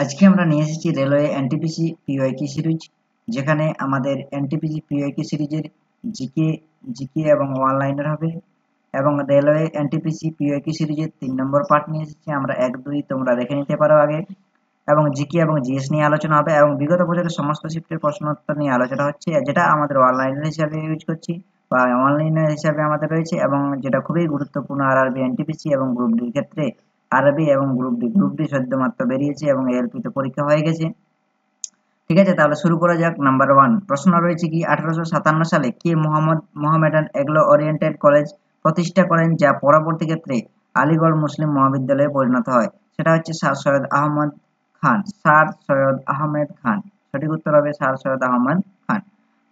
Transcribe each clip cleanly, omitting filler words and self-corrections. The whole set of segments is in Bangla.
আজকে আমরা নিয়ে এসেছি রেলওয়ে এনটিপিসি পিওয়াইকিউ সিরিজ, যেখানে আমাদের এনটিপিসি পিওয়াইকিউ সিরিজের জিকে জিকে এবং ওয়ান লাইনার হবে। এবং রেলওয়ে এনটিপিসি পিওয়াইকিউ সিরিজের 3 নম্বর পার্ট নিয়ে এসেছি আমরা, 1-2 তোমরা দেখে নিতে পারো আগে। এবং জিকে এবং জিএস নিয়ে আলোচনা হবে এবং বিগত বছরের সমস্ত শিফটের প্রশ্নোত্তর নিয়ে আলোচনা হচ্ছে, যেটা আমাদের ওয়ান লাইনার হিসাবে ইউজ করছি বা ওয়ান লাইনার হিসাবে আমাদের রয়েছে, এবং যেটা খুবই গুরুত্বপূর্ণ আরআরবি এনটিপিসি এবং গ্রুপ ডির ক্ষেত্রে। আরবি এবং গ্রুপ ডি সদ্য মাত্র বেরিয়েছে এবং এলপি তে পরীক্ষা হয়ে গেছে। ঠিক আছে, তাহলে শুরু করা যাক। নাম্বার 1 প্রশ্ন রয়েছে কি 1857 সালে কে মোহামেডান এগ্লো ওরিয়েন্টেড কলেজ প্রতিষ্ঠা করেন, যা পরবর্তী ক্ষেত্রে আলিগড় মুসলিম মহাবিদ্যালয়ে পরিণত হয়? সেটা হচ্ছে স্যার সৈয়দ আহমদ খান। স্যার সৈয়দ আহমেদ খান, সঠিক উত্তর হবে স্যার সৈয়দ আহমদ খান।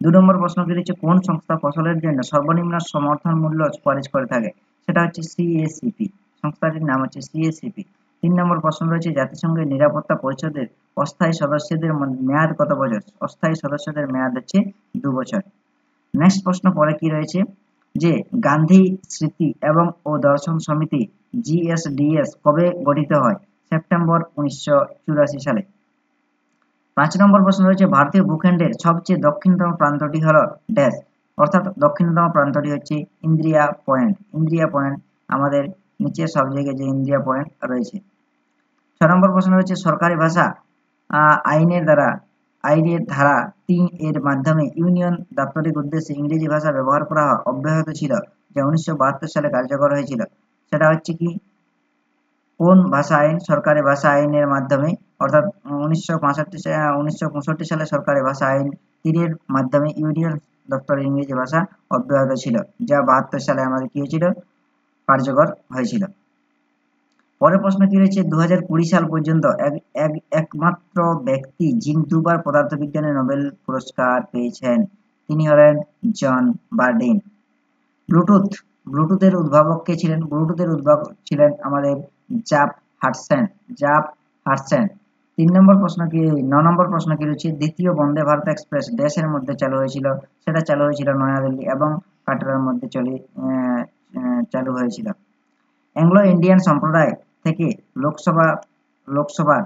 2 নম্বর প্রশ্ন কি রয়েছে, কোন সংস্থা ফসলের জন্য সর্বনিম্ন সমর্থন মূল্য সুপারিশ করে থাকে? সেটা হচ্ছে সিএসিপি, সংস্থাটির নাম হচ্ছে সিএসিপি। 3 নম্বর প্রশ্ন রয়েছে, জাতিসংঘের নিরাপত্তা পরিষদের অস্থায়ী সদস্যদের মেয়াদ কত বছর? অস্থায়ী সদস্যদের মেয়াদ হচ্ছে 2 বছর। নেক্সট প্রশ্ন পরে কি রয়েছে, যে গান্ধী স্মৃতি এবং ও দর্শন সমিতি জিএসডিএস কবে গঠিত হয়? সেপ্টেম্বর 1984 সালে। 5 নম্বর প্রশ্ন রয়েছে, ভারতীয় ভূখণ্ডের সবচেয়ে দক্ষিণতম প্রান্তটি হল ড্যাশ, অর্থাৎ দক্ষিণতম প্রান্তটি হচ্ছে ইন্দ্রিয়া পয়েন্ট। ইন্দ্রিয়া পয়েন্ট আমাদের নিচে সব জায়গায় যে ইন্দ্রিয়া পয়েন্ট রয়েছে। 6 নম্বর প্রশ্ন রয়েছে, সরকারি ভাষা আইনের ধারা 3 এর মাধ্যমে ইউনিয়ন দাপ্তরিক উদ্দেশ্যে ইংরেজি ভাষা ব্যবহার করা অব্যাহত ছিল, যা 1972 সালে কার্যকর হয়েছিল। সেটা হচ্ছে কি কোন ভাষা আইন? সরকারি ভাষা আইনের মাধ্যমে, অর্থাৎ 1965 সালে সরকারি ভাষা আইন 3 এর মাধ্যমে ইউনিয়ন দপ্তরে ইংরেজি ভাষা অব্যাহত ছিল, যা 72 সালে আমাদের কি হয়েছিল? কার্যকর হয়েছিল। পরের প্রশ্ন কি রয়েছে, 2020 সাল পর্যন্ত একমাত্র ব্যক্তি যিনি 2 বার পদার্থবিজ্ঞানে নোবেল পুরস্কার পেয়েছেন, তিনি হলেন জন বার্ডিন। ব্লুটুথের উদ্ভাবক কে ছিলেন? ব্লুটুথের উদ্ভাবক ছিলেন আমাদের জাফ হাডসন। 3 নম্বর প্রশ্ন কি 9 নম্বর প্রশ্ন কি রয়েছে, দ্বিতীয় বন্দে ভারত এক্সপ্রেস দেশের মধ্যে চালু হয়েছিল? সেটা চালু হয়েছিল নয়াদিল্লি এবং কাটরার মধ্যে চালু হয়েছিল। অ্যাংলো ইন্ডিয়ান সম্প্রদায় থেকে লোকসভার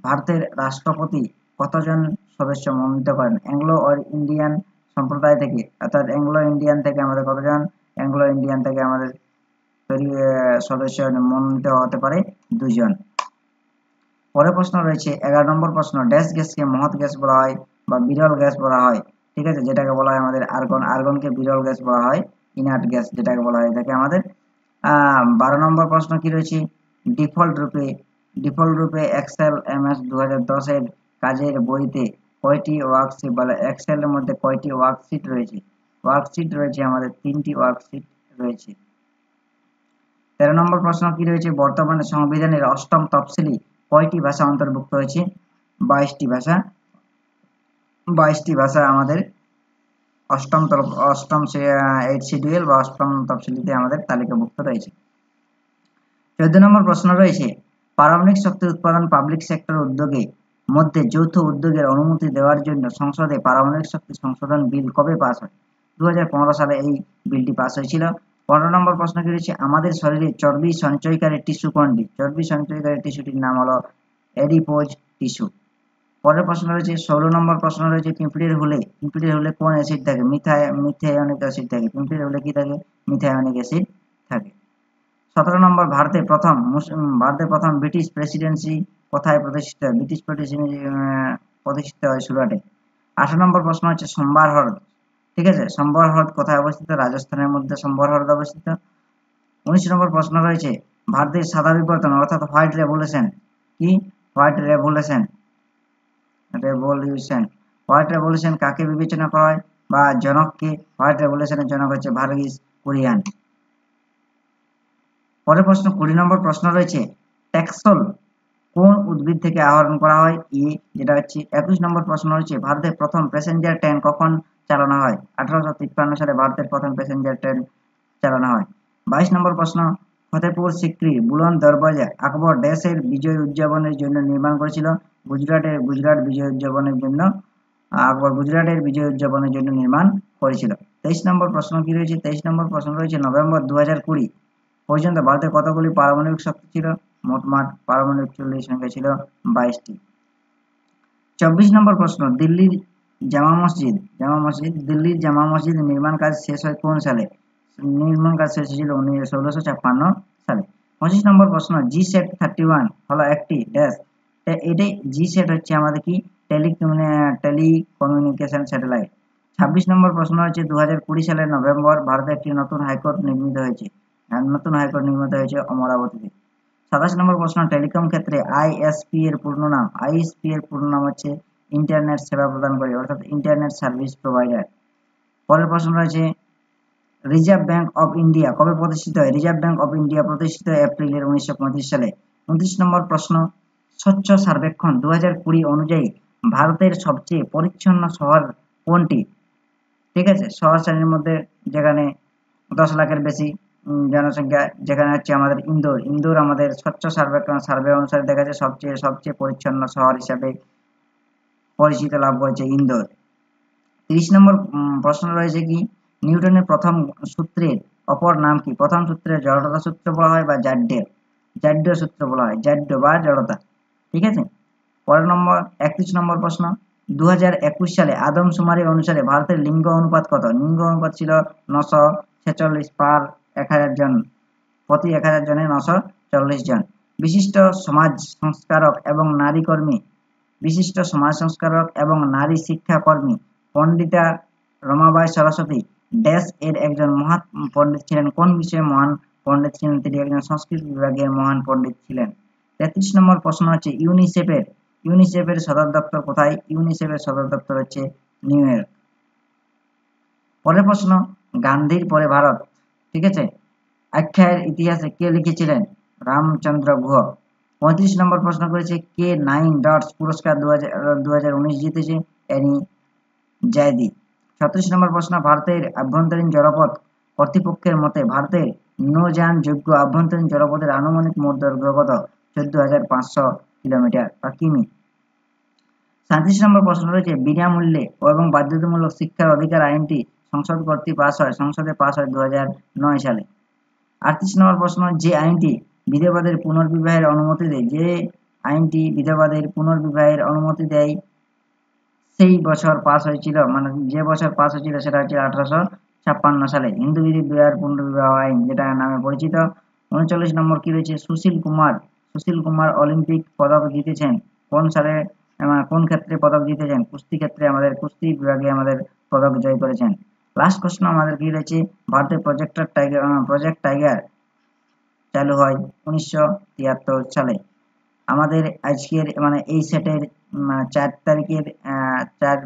ভারতের রাষ্ট্রপতি কতজন সদস্য মনোনীত করেন? অ্যাংলো ইন্ডিয়ান সম্প্রদায় থেকে, অর্থাৎ অ্যাংলো ইন্ডিয়ান থেকে আমাদের কতজন? অ্যাংলো ইন্ডিয়ান থেকে আমাদের সদস্য মনোনীত হতে পারে 2 জন। পরের প্রশ্ন রয়েছে 11 নম্বর প্রশ্ন, ড্যাশ গ্যাসকে মহৎ গ্যাস বলা হয় বা বিরল গ্যাস বলা হয়? ঠিক আছে, যেটাকে বলা হয় আমাদের আর্গন। আর্গনকে বিরল গ্যাস বলা হয়, ইনার্ট গ্যাস যেটাকে বলা হয় এটাকে আমাদের। 12 নম্বর প্রশ্ন কি রয়েছে, ডিফল্ট রূপে এক্সেল এমএস 2010 এর কাজের বইতে কয়টি ওয়ার্কশিট বলে? এক্সেল এর মধ্যে কয়টি ওয়ার্কশিট রয়েছে? ওয়ার্কশিট রয়েছে আমাদের 3টি ওয়ার্কশিট রয়েছে। 13 নম্বর প্রশ্ন কি রয়েছে, বর্তমানে সংবিধানের 8ম তফসিলি কয়টি ভাষা অন্তর্ভুক্ত হয়েছে? 22টি ভাষা। 22টি ভাষা আমাদের 8ম 8 শিডিউল বা 8ম তফসিলিতে আমাদের তালিকাভুক্ত রয়েছে। 14 নম্বর প্রশ্ন রয়েছে, পারমাণবিক শক্তি উৎপাদন পাবলিক সেক্টর উদ্যোগে মধ্যে যৌথ উদ্যোগের অনুমতি দেওয়ার জন্য সংসদে পারমাণবিক শক্তি সংশোধন বিল কবে পাস হয়? 2015 সালে এই বিলটি পাস হয়েছিল। 15 নম্বর প্রশ্ন কি রয়েছে, আমাদের শরীরে চর্বি সঞ্চয়কারী টিস্যু কোনটি? চর্বি সঞ্চয়কারী টিস্যুটির নাম হলো অ্যাডিপোজ টিস্যু। পরের প্রশ্ন রয়েছে 16 নম্বর প্রশ্ন রয়েছে, পিঁপড়ের হুলে কোন অ্যাসিড থাকে? মিথাইওনিক অ্যাসিড থাকে। পিঁপড়ের হুলে কি থাকে? মিথাইওনিক অ্যাসিড থাকে। 17 নম্বর, ভারতের প্রথম ব্রিটিশ প্রেসিডেন্সি কোথায় প্রতিষ্ঠিত হয়? ব্রিটিশ প্রেসিডেন্সি প্রতিষ্ঠিত হয় সুরাটে। 18 নম্বর প্রশ্ন হচ্ছে সম্বার হ্রদ। ঠিক আছে, সম্বার হ্রদ কোথায় অবস্থিত? রাজস্থানের মধ্যে সম্বার হ্রদ অবস্থিত। 19 নম্বর প্রশ্ন রয়েছে, ভারতের সাদা বিবর্তন অর্থাৎ হোয়াইট রেভলিউশন কি? হোয়াইট রেভলিউশন কাকে বিবেচনা করা হয় বা জনককে? হোয়াইট রেভলিউশনের জনক হচ্ছে ভার্গিস কুরিয়ান। পরের প্রশ্ন 20 নম্বর প্রশ্ন রয়েছে, ট্যাক্সল কোন উদ্ভিদ থেকে আহরণ করা হয়? যেটা হচ্ছে 21 নম্বর প্রশ্ন রয়েছে, ভারতের প্রথম প্যাসেঞ্জার ট্রেন কখন চালানো হয়? 1853 সালে ভারতের প্রথম প্যাসেঞ্জার ট্রেন চালানো হয়। 22 নম্বর প্রশ্ন, ফতেপুর সিক্রি বুলন্দ দরওয়াজা আকবর ড্যাশের বিজয় উদযাপনের জন্য নির্মাণ করেছিল? গুজরাট বিজয় উদযাপনের জন্য আকবর গুজরাটের বিজয় উদযাপনের জন্য নির্মাণ করেছিল। 23 নম্বর প্রশ্ন কি রয়েছে? 23 নম্বর প্রশ্ন রয়েছে, নভেম্বর 2020 পর্যন্ত ভারতের কতগুলি পারমাণবিক শক্তি ছিল? মোটমাট পারমাণবিক চুল্লির সংখ্যা ছিল 22টি। 24 নম্বর প্রশ্ন, দিল্লির জামা মসজিদ দিল্লির জামা মসজিদ নির্মাণ কাজ শেষ হয় কোন সালে? নির্মাণ কাজ শেষ হয়েছিল 1656 সালে। 25 নম্বর প্রশ্ন, জিস্যাট 31 হলো একটি ড্যাশ। এটাই জিস্যাট হচ্ছে আমাদের কি টেলিকমিউনিকেশন স্যাটেলাইট। 26 নম্বর প্রশ্ন হচ্ছে 2020 সালের নভেম্বর ভারতে একটি নতুন হাইকোর্ট নির্মিত হয়েছে অমরাবতীতে। 27 নম্বর প্রশ্ন, টেলিকম ক্ষেত্রে আইএসপি এর পূর্ণ নাম হচ্ছে ইন্টারনেট সেবা প্রদানকারী, অর্থাৎ ইন্টারনেট সার্ভিস প্রোভাইডার। পরের প্রশ্ন রয়েছে, রিজার্ভ ব্যাংক অফ ইন্ডিয়া কবে প্রতিষ্ঠিত হয়? রিজার্ভ ব্যাংক অফ ইন্ডিয়া প্রতিষ্ঠিত হয় এপ্রিলের 1935 সালে। 29 নম্বর প্রশ্ন, স্বচ্ছ সর্বেক্ষণ 2020 অনুযায়ী ভারতের সবচেয়ে পরিচ্ছন্ন শহর কোনটি? ঠিক আছে, শহর শ্রেণীর মধ্যে যেখানে 10 লাখের বেশি জনসংখ্যা, যেখানে হচ্ছে আমাদের ইন্দোর আমাদের স্বচ্ছ সার্ভে অনুসারে দেখা যায় সবচেয়ে পরিচ্ছন্ন শহর হিসাবে পরিচিতি লাভ করেছে ইন্দোর। 30 নম্বর প্রশ্ন রয়েছে কি, নিউটনের প্রথম সূত্রের অপর নাম কি? প্রথম সূত্রের জড়তা সূত্র বলা হয় বা জাড্য সূত্র বলা হয়, জাড্য বা জড়তা। ঠিক আছে। পরের 31 নম্বর প্রশ্ন, 2021 সালে আদমশুমারি অনুসারে ভারতের লিঙ্গ অনুপাত কত? লিঙ্গ অনুপাত ছিল 946 পার 1000 জন, প্রতি 1000 জনে 940 জন। বিশিষ্ট সমাজ সংস্কারক এবং নারী শিক্ষাকর্মী পণ্ডিতা রমাবাই সরস্বতী ড্যাশ এর একজন মহান পণ্ডিত ছিলেন। কোন বিষয়ে মহান পণ্ডিত ছিলেন? তিনি একজন সংস্কৃত বিভাগের মহান পণ্ডিত ছিলেন। 33 নম্বর প্রশ্ন হচ্ছে, ইউনিসেফের সদর দপ্তর কোথায়? ইউনিসেফের সদর দপ্তর হচ্ছে নিউ ইয়র্ক। পরের প্রশ্ন, গান্ধীর পরে ভারত, ঠিক আছে, আখ্যায়ের ইতিহাসে কে লিখেছিলেন? রামচন্দ্র গুহ। 35 নম্বর প্রশ্ন করেছে, কে 9 ডটস পুরস্কার 2019 জিতেছে? অ্যানি জায়দি। 36 নম্বর প্রশ্ন, ভারতের আভ্যন্তরীণ জলপথ কর্তৃপক্ষের মতে ভারতের নৌযানযোগ্য আভ্যন্তরীণ জলপথের আনুমানিক মোট দৈর্ঘ্য কত? 14,500 কিলোমিটার বা কিমি। 37 নম্বর প্রশ্ন রয়েছে, বিনামূল্যে এবং বাধ্যতামূলক শিক্ষার অধিকার আইনটি সংসদ কর্তৃক সংসদে পাস হয় 2009 সালে। 38 নম্বর প্রশ্ন, যে আইনটি বিধবাদের পুনর্বিবাহের অনুমতি দেয় সেই বছর পাস হয়েছিল, মানে যে বছর পাস হয়েছিল সেটা হচ্ছে 1856 সালে, হিন্দু বিধি বিবাহের পুনর্বিবাহ আইন, যেটা নামে পরিচিত। 39 নম্বর কি রয়েছে, সুশীল কুমার অলিম্পিক পদক জিতেছেন কোন সালে, কোন ক্ষেত্রে পদক জিতেছেন? কুস্তি ক্ষেত্রে, আমাদের কুস্তি বিভাগে আমাদের পদক জয় করেছেন। লাস্ট প্রশ্ন আমাদের কি রয়েছে, ভারতের প্রজেক্ট টাইগার চালু হয় 1973 সালে। আমাদের আজকের এই সেটের 4 তারিখের 4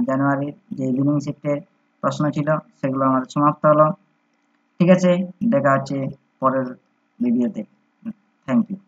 জানুয়ারির যে ইভিনিং শিফটের প্রশ্ন ছিল সেগুলো আমাদের সমাপ্ত হলো। ঠিক আছে, দেখা হচ্ছে পরের ভিডিওতে। Thank you.